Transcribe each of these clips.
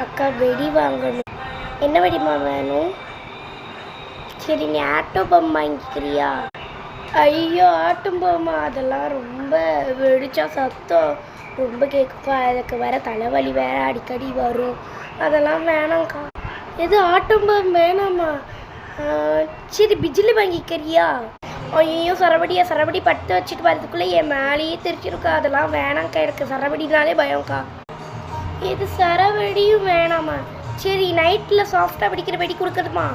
அக்கா வெடி வாங்கணும். என்ன வெடிமா வேணும்? சரி நீ ஆட்டோ பம் வாங்கிக்கிறியா? ஐயோ ஆட்டும் போமா, அதெல்லாம் ரொம்ப வெடிச்சா சத்தம் ரொம்ப கேட்குக்கா. அதுக்கு வேற தலைவலி வேற அடிக்கடி வரும். அதெல்லாம் வேணாங்க்கா. எது ஆட்டும் பம் வேணாமா? சரி பிஜிலி வாங்கிக்கிறியா? ஐயோ சரவடி பட்டு வச்சுட்டு வரதுக்குள்ளே என் மேலேயே தெரிச்சிருக்கா. அதெல்லாம் வேணாங்க்கா, எனக்கு சரவடினாலே பயம்க்கா. இது சரவெடியும் வேணாமா? சரி நைட்டில் சாஃப்டாக வெடிக்கிற வெடி கொடுக்குறதுமா?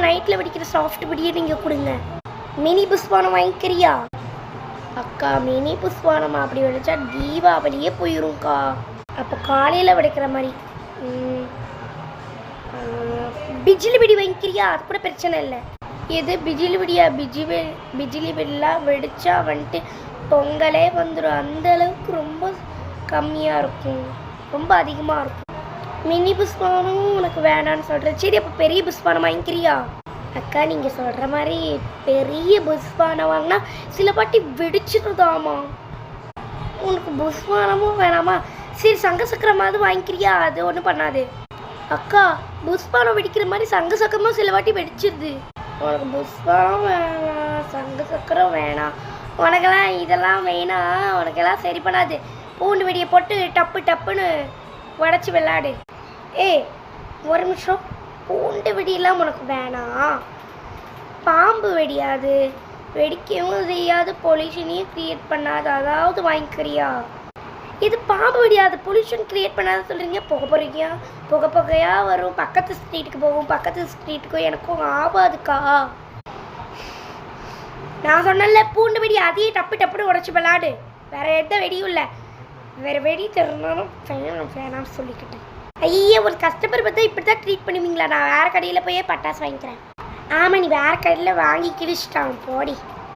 நைட்டில் வெடிக்கிற சாஃப்ட் வெடியை நீங்கள் கொடுங்க. மினி புஷ்பானம் வாங்கிக்கிறியா? அக்கா மினி புஷ்பானமா அப்படி வெடிச்சா தீபாவளியே போயிரும்க்கா. அப்போ காலையில் வெடிக்கிற மாதிரி பிஜிலி வெடி வாங்கிக்கிறியா? அது கூட பிரச்சனை இல்லை. எது பிஜிலி வெடியா? பிஜிலி வெடிலாம் வெடிச்சா வந்துட்டு பொங்கலே வந்துடும். அந்த அளவுக்கு ரொம்ப கம்மியாக இருக்கும், ரொம்ப அதிகமாக இருக்கும். மினி புஷ்பானம் உனக்கு வேண்டான்னு சொல்கிறேன். சரி அப்போ பெரிய புஷ்பானம் வாங்கிக்கிறியா? அக்கா நீங்கள் சொல்கிற மாதிரி பெரிய புஷ்பானம் வாங்கினா சில பாட்டி வெடிச்சிருதாமா. உனக்கு புஷ்பானமும் வேணாமா? சரி சங்க சக்கரமாவது வாங்கிக்கிறியா? அது ஒன்றும் பண்ணாது. அக்கா புஷ்பானம் வெடிக்கிற மாதிரி சங்க சக்கரமும் சில வாட்டி வெடிச்சிருது. உனக்கு புஷ்பானம் வேணாம், சங்க சக்கரம் வேணாம், உனக்கெல்லாம் இதெல்லாம் வேணாம், உனக்கெல்லாம் சரி பண்ணாது. பூண்டு வெடியை போட்டு டப்புன்னு உடச்சி விளாடு. ஒரு நிமிஷம், பூண்டு வெடியெல்லாம் உனக்கு வேணாம். பாம்பு வெடியாது, வெடிக்கவும் செய்யாது, பொல்யூஷனையும் க்ரியேட் பண்ணாது, அதாவது வாங்கிக்கிறியா? இது பாம்பு வெடியாது, பொல்யூஷன் க்ரியேட் பண்ணாத சொல்கிறீங்க. புகையாக வரும், பக்கத்து ஸ்ட்ரீட்டுக்கு போகும், பக்கத்து ஸ்ட்ரீட்டுக்கும் எனக்கும் ஆகாதுக்கா. நான் சொன்னல பூண்டு வெடி, அதையே டப்புன்னு உடச்சி விளாடு. வேறு எந்த வெடியும் இல்லை. வேறு வெடி தரணும் வேணாம் சொல்லிக்கிட்டேன். ஐயா ஒரு கஸ்டமர் பார்த்தா இப்படி தான் ட்ரீட் பண்ணுவீங்களா? நான் வேறு கடையில் போய் பட்டாசு வாங்கிக்கிறேன். ஆமாம் நீ வேறு கடையில் வாங்கி கிழிச்சிட்டான் போடி.